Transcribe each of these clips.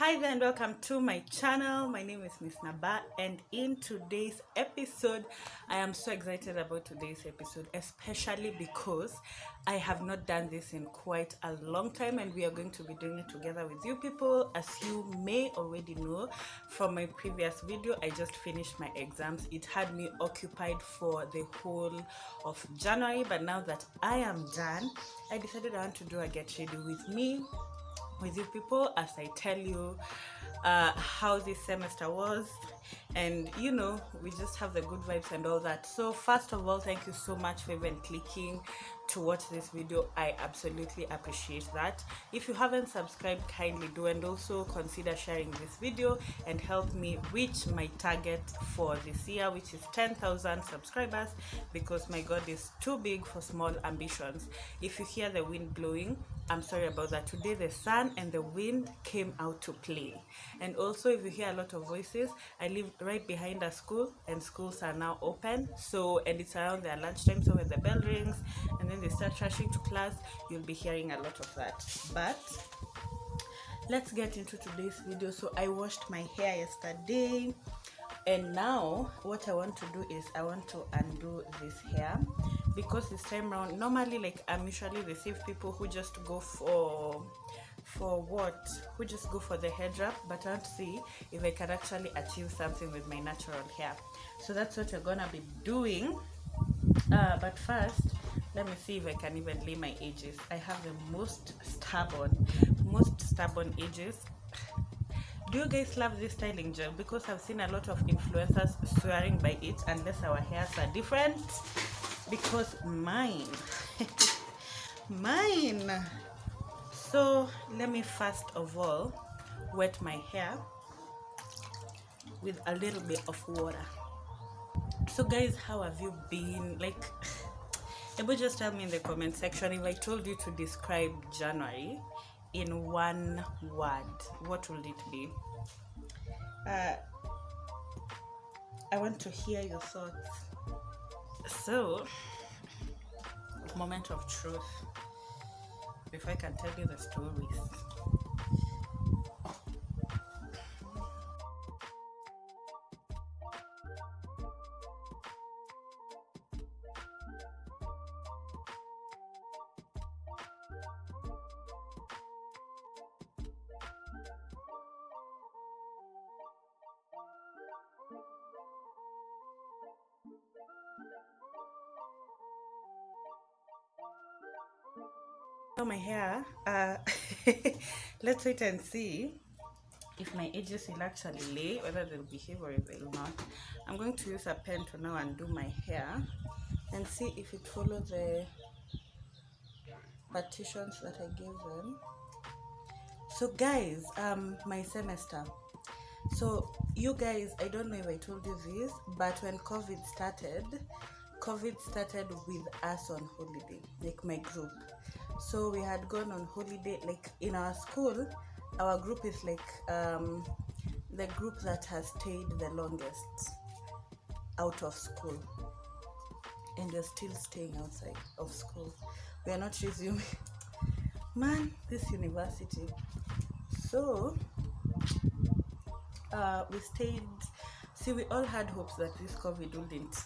Hi there and welcome to my channel. My name is Miss Naba, and in today's episode I am so excited about today's episode, especially because I have not done this in quite a long time, and we are going to be doing it together with you people. As you may already know from my previous video, I just finished my exams. It had me occupied for the whole of January, but now that I am done, I decided I want to do a get ready with you people as I tell you how this semester was, and we just have the good vibes and all that. So first of all, thank you so much for even clicking to watch this video. I absolutely appreciate that. If you haven't subscribed, kindly do, and also consider sharing this video and help me reach my target for this year, which is 10,000 subscribers, because my god is too big for small ambitions. If you hear the wind blowing, I'm sorry about that. Today the sun and the wind came out to play. And also, if you hear a lot of voices, I live right behind a school, and schools are now open, and it's around their lunchtime, so when the bell rings and then they start rushing to class, you'll be hearing a lot of that. But let's get into today's video. So I washed my hair yesterday, and now what I want to do is I want to undo this hair, because this time around, normally, like, I'm usually receive people who just go for who just go for the head wrap, but I want to see if I can actually achieve something with my natural hair. So that's what we're gonna be doing. But first, let me see if I can even lay my edges. I have the most stubborn edges. Do you guys love this styling gel? Because I've seen a lot of influencers swearing by it, unless our hairs are different. Because mine mine. So let me first of all wet my hair with a little bit of water. So guys, how have you been? Like, able just tell me in the comment section, if I told you to describe January in one word, what would it be? I want to hear your thoughts. So, moment of truth, before I can tell you the stories. So my hair, let's wait and see if my edges will actually lay, whether they'll behave or if they'll not. I'm going to use a pen to now undo my hair and see if it follows the partitions that I gave them. So guys, my semester. So you guys, I don't know if I told you this, but when COVID started with us on holiday, like my group. So we had gone on holiday, like in our school. Our group is like the group that has stayed the longest out of school, and we're still staying outside of school. We are not resuming. Man, this university. So we stayed. See, we all had hopes that this COVID wouldn't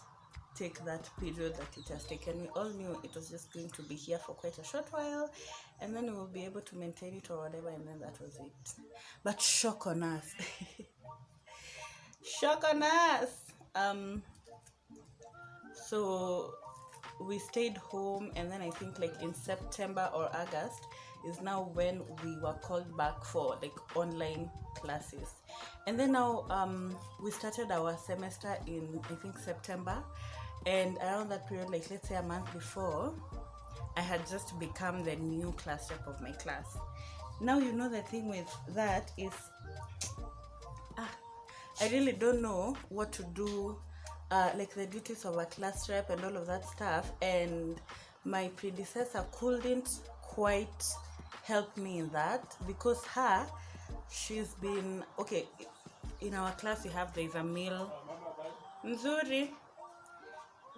take that period that it has taken. We all knew it was just going to be here for quite a short while, and then we will be able to maintain it or whatever, and then that was it. But shock on us. Shock on us. So we stayed home, and then I think like in September or August is now when we were called back for like online classes. And then now we started our semester in, I think, September, and around that period, like let's say a month before, I had just become the new class rep of my class. Now, the thing with that is I really don't know what to do, like the duties of a class rep and all of that stuff, and my predecessor couldn't quite help me in that, because she's been okay. In our class there's a male nzuri.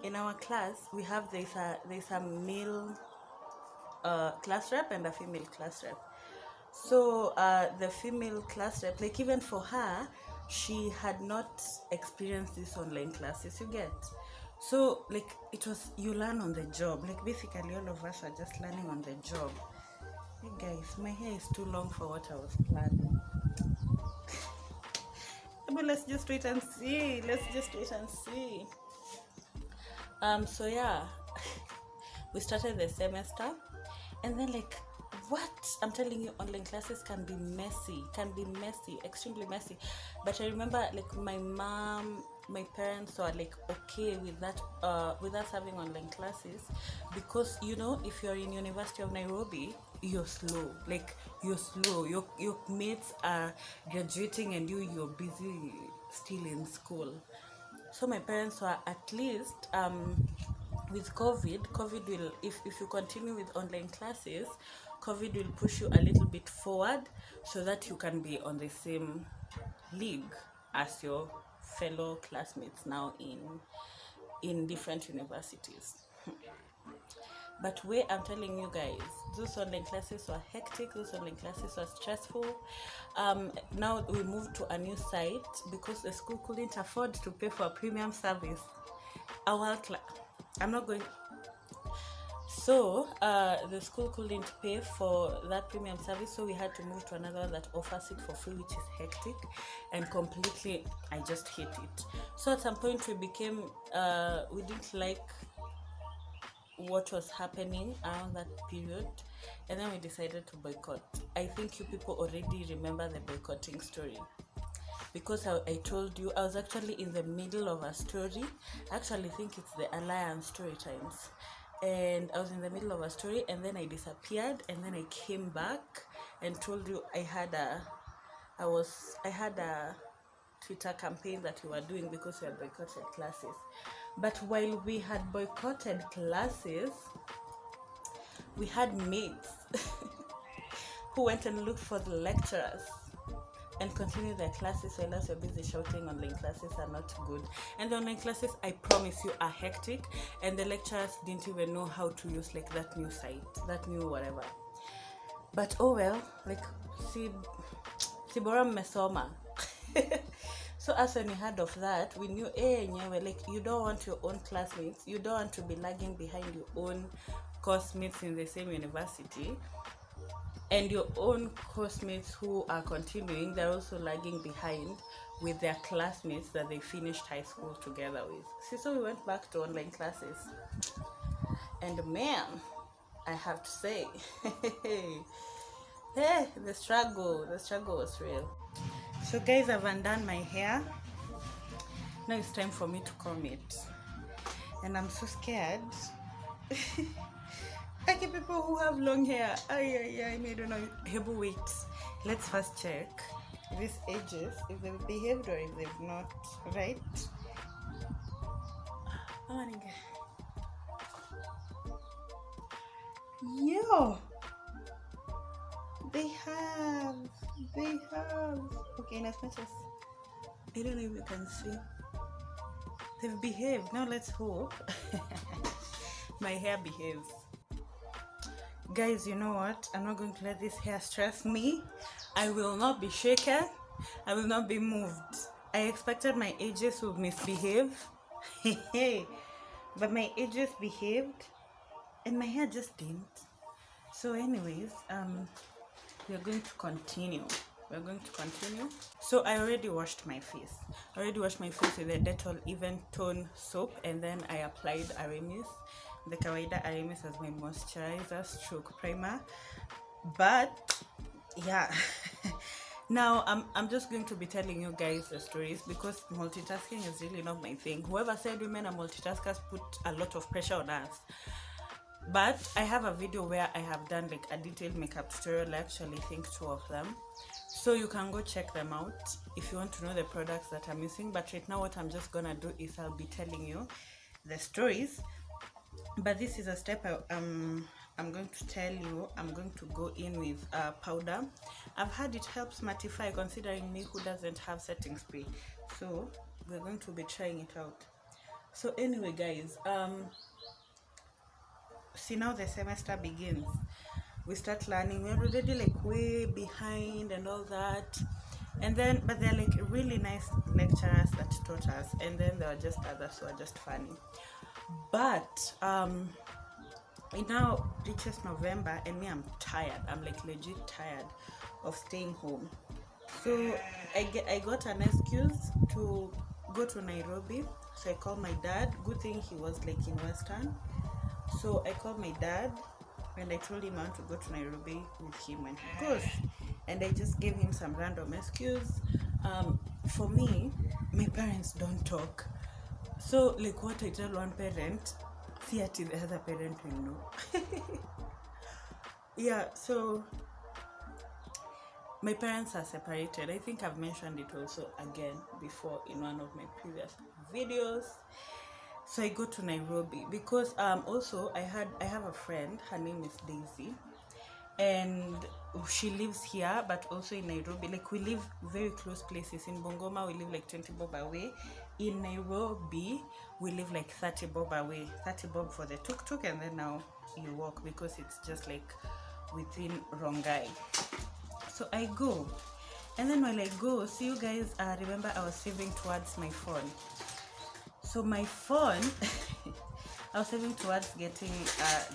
In our class there's a male class rep and a female class rep. So the female class rep, like even for her, she had not experienced these online classes, you get. So like it was, you learn on the job, like basically all of us are just learning on the job. Hey guys, my hair is too long for what I was planning. But let's just wait and see. Let's just wait and see. So yeah, we started the semester, and then like, what, I'm telling you, online classes can be messy, extremely messy. But I remember like my parents were like okay with that, with us having online classes, because you know, if you're in University of Nairobi, you're slow, like you're slow, your mates are graduating and you're busy still in school. So my parents were at least, with COVID will, if you continue with online classes, COVID will push you a little bit forward so that you can be on the same league as your fellow classmates now in different universities. But where I'm telling you guys, those online classes were hectic, those online classes were stressful. Now we moved to a new site because the school couldn't afford to pay for a premium service. I'm not going. So the school couldn't pay for that premium service, so we had to move to another one that offers it for free, which is hectic and completely, I just hate it. So at some point we became, we didn't like what was happening around that period, and then we decided to boycott. I think you people already remember the boycotting story, because I told you I was actually in the middle of a story. I actually think it's the Alliance Storytimes, and I was in the middle of a story, and then I disappeared, and then I came back and told you I had a Twitter campaign that we were doing because we had boycotted classes. But while we had boycotted classes, we had mates who went and looked for the lecturers and continue their classes while us were busy shouting online classes are not good. And the online classes, I promise you, are hectic, and the lecturers didn't even know how to use like that new site, that new whatever. But oh well, like si bora mmesoma. So as when we heard of that, we knew, like you don't want your own classmates, you don't want to be lagging behind your own classmates in the same university, and your own classmates who are continuing, they're also lagging behind with their classmates that they finished high school together with. See, so we went back to online classes, and man, I have to say, hey, the struggle was real. So guys, I've undone my hair. Now it's time for me to comb it, and I'm so scared. Okay, people who have long hair, I don't know. Hebu wait. Let's first check these edges, if they've behaved or if they've not, right? Yeah, they have. Okay, in as much as I don't know if you can see, they've behaved. Now let's hope my hair behaves. Guys, you know what? I'm not going to let this hair stress me. I will not be shaken. I will not be moved. I expected my edges would misbehave. But my edges behaved and my hair just didn't. So anyways, we're going to continue. So I already washed my face. With the Dettol Even Tone soap, and then I applied Aramis. The kawaida Aramis as my moisturizer stroke primer. But yeah. Now I'm just going to be telling you guys the stories, because multitasking is really not my thing. Whoever said women are multitaskers put a lot of pressure on us. But I have a video where I have done like a detailed makeup tutorial. I actually think 2 of them, so you can go check them out if you want to know the products that I'm using. But right now what I'm just gonna do is I'll be telling you the stories. But this is a step I'm going to tell you. I'm going to go in with powder. I've heard it helps mattify, considering me who doesn't have setting spray, so we're going to be trying it out. So anyway guys, see, now the semester begins. we start learning. We're already like way behind and all that. And then, but they're like really nice lecturers that taught us. And then there were just others who are just funny. But it now reaches November, and me, I'm tired. I'm like legit tired of staying home. So I got an excuse to go to Nairobi. So I called my dad. Good thing he was like in Western. So I called my dad and I told him I want to go to Nairobi with him when he goes. And I just gave him some random excuse. For me, my parents don't talk. So like what I tell one parent, see at the other parent will know. Yeah, so my parents are separated. I think I've mentioned it also again before in one of my previous videos. So I go to Nairobi because also I have a friend, her name is Daisy, and she lives here but also in Nairobi. Like we live very close places. In Bungoma we live like 20 bob away. In Nairobi we live like 30 bob away. 30 bob for the tuk-tuk, and then now you walk because it's just like within Rongai. So I go, and then while I go, so you guys remember I was saving towards my phone. So my phone I was saving towards getting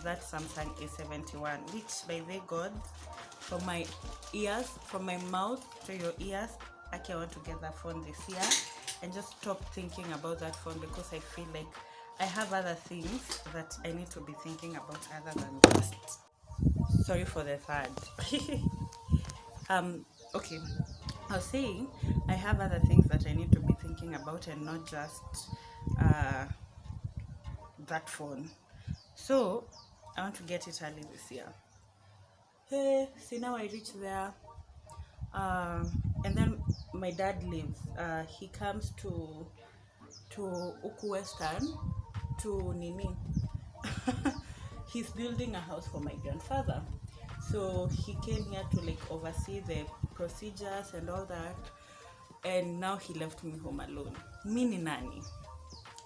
that Samsung A71, which by the God, from my ears, from my mouth to your ears, I want to get that phone this year and just stop thinking about that phone, because I feel like I have other things that I need to be thinking about other than just, sorry for the third. Okay, I was saying I have other things that I need to be thinking about and not just that phone. So I want to get it early this year. Hey, see, now I reach there, and then my dad leaves. He comes to Uku Western to Nini. He's building a house for my grandfather, so he came here to like oversee the procedures and all that. And now he left me home alone. Me ni nani?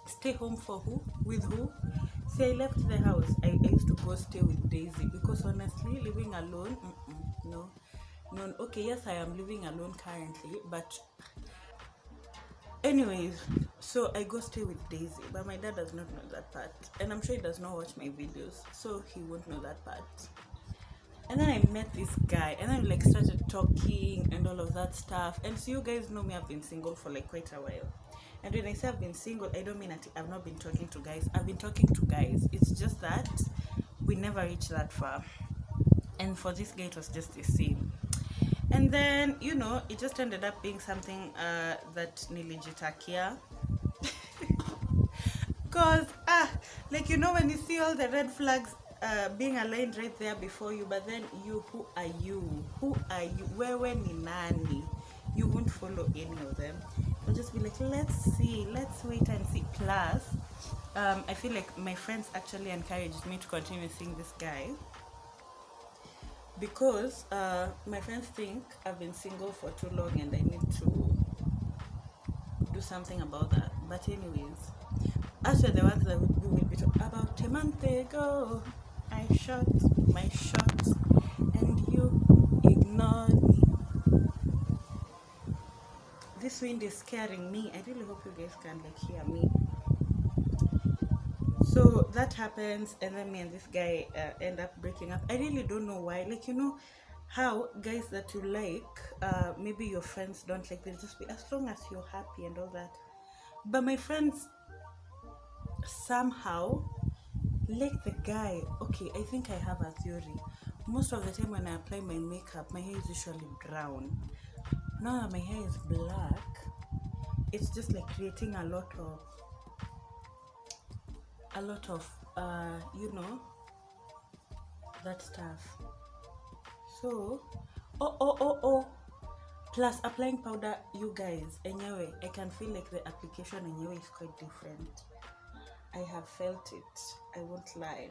Stay home for who? With who? See, I left the house. I used to go stay with Daisy, because honestly, living alone, no. Okay, yes, I am living alone currently, but anyways, so I go stay with Daisy, but my dad does not know that part, and I'm sure he does not watch my videos, so he won't know that part. And then I met this guy, and then we like started talking and all of that stuff. And so you guys know me, I've been single for like quite a while. And when I say I've been single, I don't mean that I've not been talking to guys. I've been talking to guys. It's just that we never reached that far. And for this guy, it was just the same. And then, you know, it just ended up being something that nilijitakia. Because, like, you know, when you see all the red flags being aligned right there before you, but then you, who are you? Who are you? Wewe ni nani? You won't follow any of them. You'll just be like, let's see, let's wait and see. Plus, I feel like my friends actually encouraged me to continue seeing this guy, because my friends think I've been single for too long and I need to do something about that. But anyways, as for the ones that we will be talking about, a month ago, I shot my shot and you ignored me. This wind is scaring me. I really hope you guys can like hear me. So that happens, and then me and this guy end up breaking up. I really don't know why. Like, you know how guys that you like, maybe your friends don't like, they'll just be, as long as you're happy and all that. But my friends somehow like the guy. Okay, I think I have a theory. Most of the time when I apply my makeup, my hair is usually brown. Now that my hair is black, it's just like creating a lot of you know, that stuff. So plus applying powder, you guys, anyway, I can feel like the application anyway is quite different. I have felt it, I won't lie.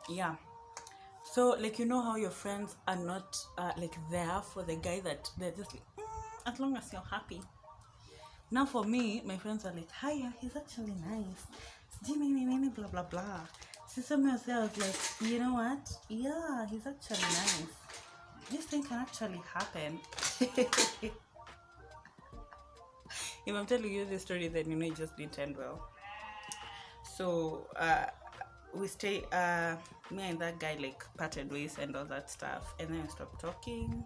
Yeah, so like, you know how your friends are not like there for the guy, that they're just like, as long as you're happy. Now for me, my friends are like, hiya, he's actually nice. blah blah blah. So somewhere else I was like, you know what? Yeah, he's actually nice. This thing can actually happen. If I'm telling you this story, then you know it just didn't end well. So we stay. Me and that guy like parted ways and all that stuff, and then we stopped talking.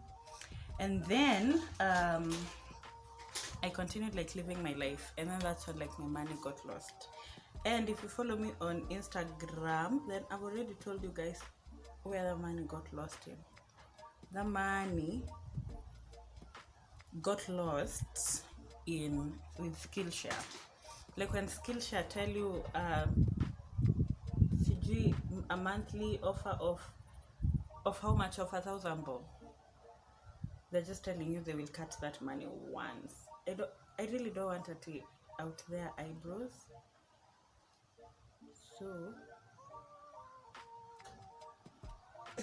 And then I continued like living my life, and then that's when like my money got lost. And if you follow me on Instagram, then I've already told you guys where the money got lost in. The money got lost in with Skillshare. Like when Skillshare tell you CG a monthly offer of how much, of 1,000 bob, they're just telling you they will cut that money once. I really don't want to take out their eyebrows. So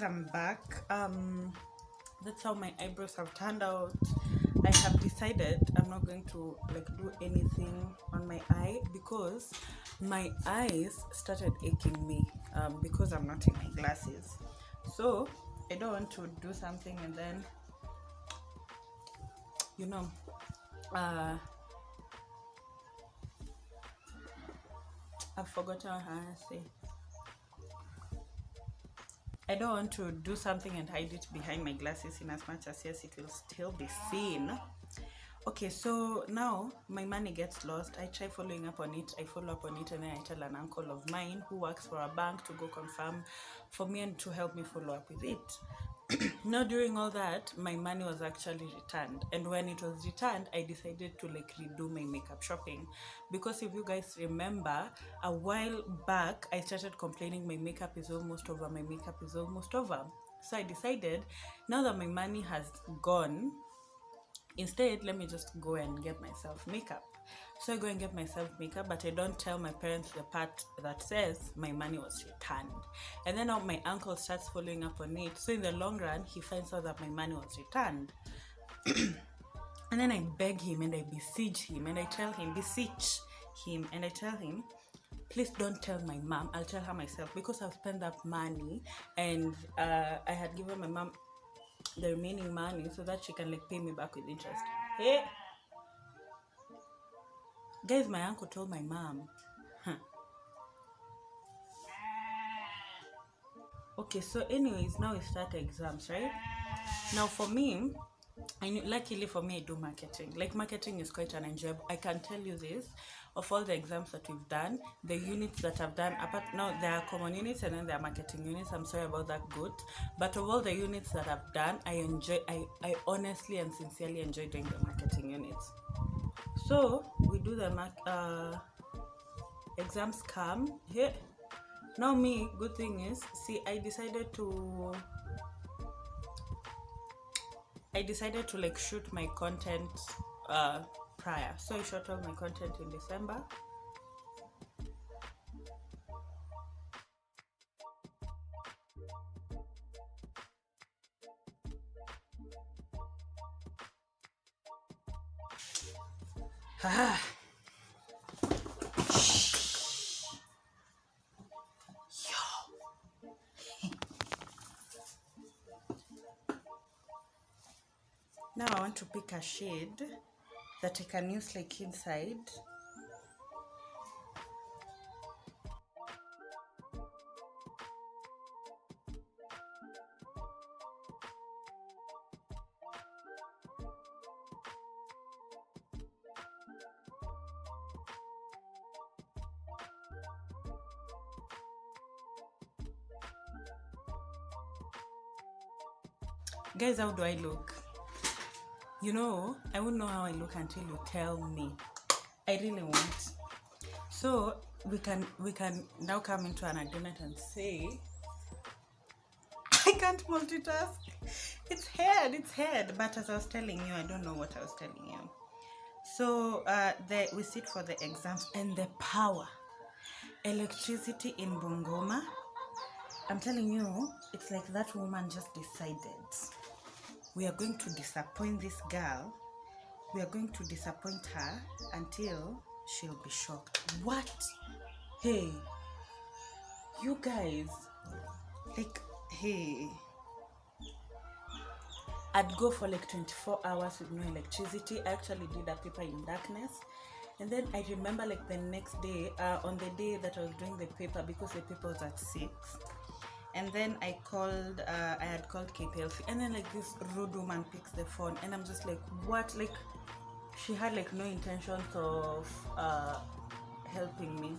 I'm back. That's how my eyebrows have turned out. I have decided I'm not going to like do anything on my eye because my eyes started aching me because I'm not in my glasses. So I don't want to do something and then you know I've forgotten how to say. I don't want to do something and hide it behind my glasses in as much as yes, it will still be seen. Okay, so now my money gets lost. I try following up on it. I follow up on it and then I tell an uncle of mine who works for a bank to go confirm for me and to help me follow up with it. Now during all that, my money was actually returned, and when it was returned, I decided to like redo my makeup shopping, because if you guys remember, a while back I started complaining my makeup is almost over, so I decided, now that my money has gone, instead let me just go and get myself makeup. So I go and get myself makeup, but I don't tell my parents the part that says my money was returned. And then now my uncle starts following up on it. So in the long run, he finds out that my money was returned. And then I beg him and I beseech him and I tell him, please don't tell my mom. I'll tell her myself, because I've spent that money and I had given my mom the remaining money so that she can like pay me back with interest. Hey! Guys, my uncle told my mom. Okay, so anyways, now we start exams, right? Now for me, luckily for me, I do marketing. Like marketing is quite an enjoyable. I can tell you this, of all the exams that we've done, the units that I've done, apart now there are common units and then there are marketing units. I'm sorry about that, good. But of all the units that I've done, I honestly and sincerely enjoy doing the marketing units. So we do the exams come here. Now me, good thing is, see, I decided to like shoot my content prior. So I shot all my content in December. Now I want to pick a shade that I can use like inside. Guys, how do I look? You know, I won't know how I look until you tell me. I really won't. So we can now come into an agreement and say I can't multitask. It's head. But as I was telling you, I don't know what I was telling you. So we sit for the exams, and the power, electricity in Bungoma. I'm telling you, it's like that woman just decided, we are going to disappoint this girl. We are going to disappoint her until she'll be shocked. What? Hey, you guys, like, hey, I'd go for like 24 hours with no electricity. I actually did a paper in darkness. And then I remember like the next day, on the day that I was doing the paper, because the paper was at 6. And then I had called KPLC, and then like this rude woman picks the phone, and I'm just like, what? Like, she had like no intentions of helping me.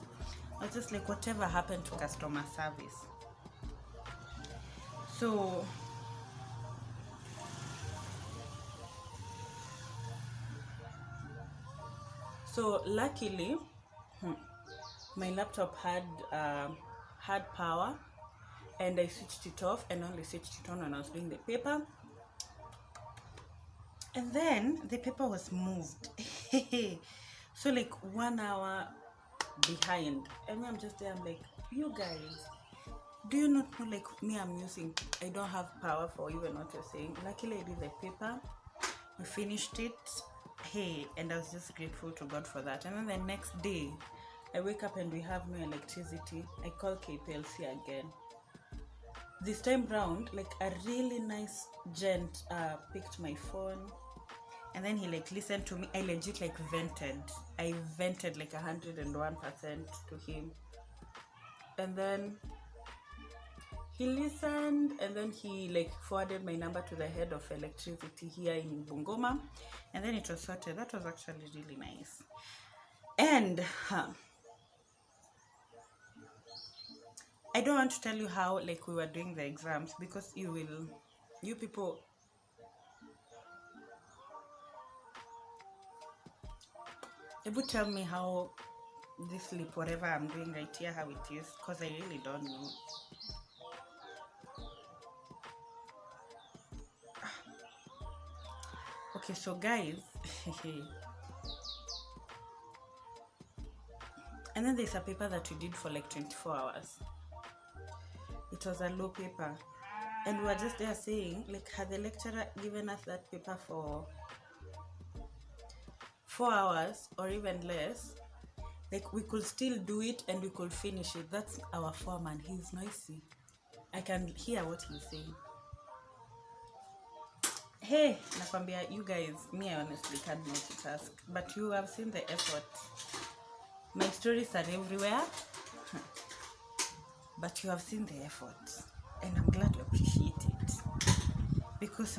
I was just like, whatever happened to customer service? So luckily, my laptop had power, and I switched it off and only switched it on when I was doing the paper. And then the paper was moved. So like 1 hour behind. And I'm just there, I'm like, you guys, do you not know, like, me, I don't have power for even what you're saying. Luckily I did the paper, we finished it. Hey, and I was just grateful to God for that. And then the next day I wake up and we have no electricity. I call KPLC again. This time round, like, a really nice gent picked my phone, and then he like listened to me. I legit like vented. I vented like 101% to him, and then he listened, and then he like forwarded my number to the head of electricity here in Bungoma, and then it was sorted. That was actually really nice. And I don't want to tell you how like we were doing the exams, because you people, would tell me how this sleep, whatever I'm doing right here, how it is, because I really don't know. Okay, so guys, and then there's a paper that we did for like 24 hours. It was a low paper, and we were just there saying, like, had the lecturer given us that paper for 4 hours or even less, like, we could still do it and we could finish it. That's our foreman. He's noisy. I can hear what he's saying. Hey, nakwambia, you guys, me, I honestly can't multitask, but you have seen the effort. My stories are everywhere, but you have seen the effort, and I'm glad you appreciate it, because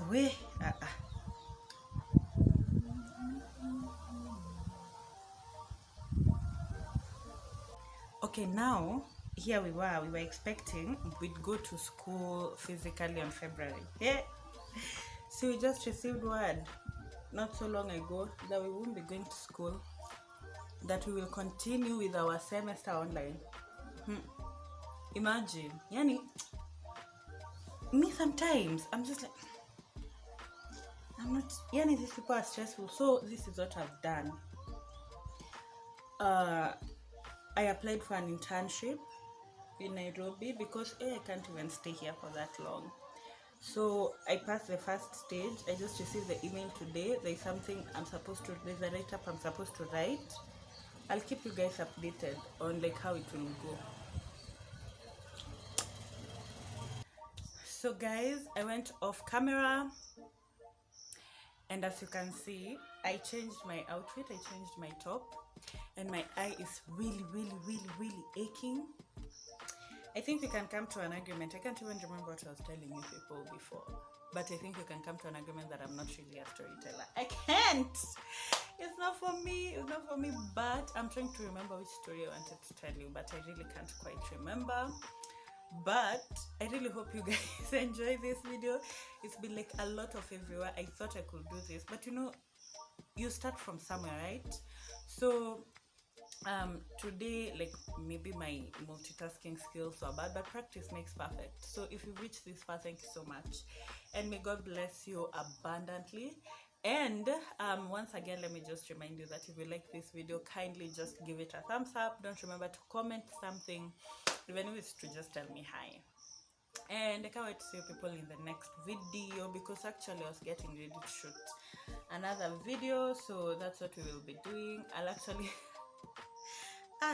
okay, now here we were expecting we'd go to school physically on February. Yeah, so we just received word not so long ago that we won't be going to school, that we will continue with our semester online. Imagine, yani, me sometimes I'm just like, I'm not, yani, these people are stressful. So this is what I've done. I applied for an internship in Nairobi, because I can't even stay here for that long. So I passed the first stage. I just received the email today. There's a write-up I'm supposed to write. I'll keep you guys updated on like how it will go. So guys, I went off camera, and as you can see, I changed my outfit, I changed my top, and my eye is really, really, really, really aching. I think we can come to an agreement. I can't even remember what I was telling you people before, but I think we can come to an agreement that I'm not really a storyteller. I can't. It's not for me. But I'm trying to remember which story I wanted to tell you, but I really can't quite remember. But I really hope you guys enjoy this video. It's been like a lot of everywhere. I thought I could do this, but you start from somewhere, right? So today, like, maybe my multitasking skills are bad, but practice makes perfect. So if you reach this far, thank you so much, and may God bless you abundantly. And once again, let me just remind you that if you like this video, kindly just give it a thumbs up. Don't remember to comment something, even if it's to just tell me hi. And I can't wait to see you people in the next video, because actually I was getting ready to shoot another video, so that's what we will be doing.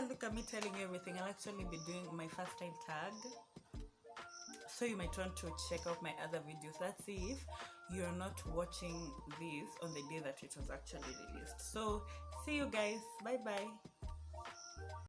look at me telling you everything. I'll actually be doing my first time tag, so you might want to check out my other videos. Let's see if you're not watching this on the day that it was actually released. So see you guys. Bye bye.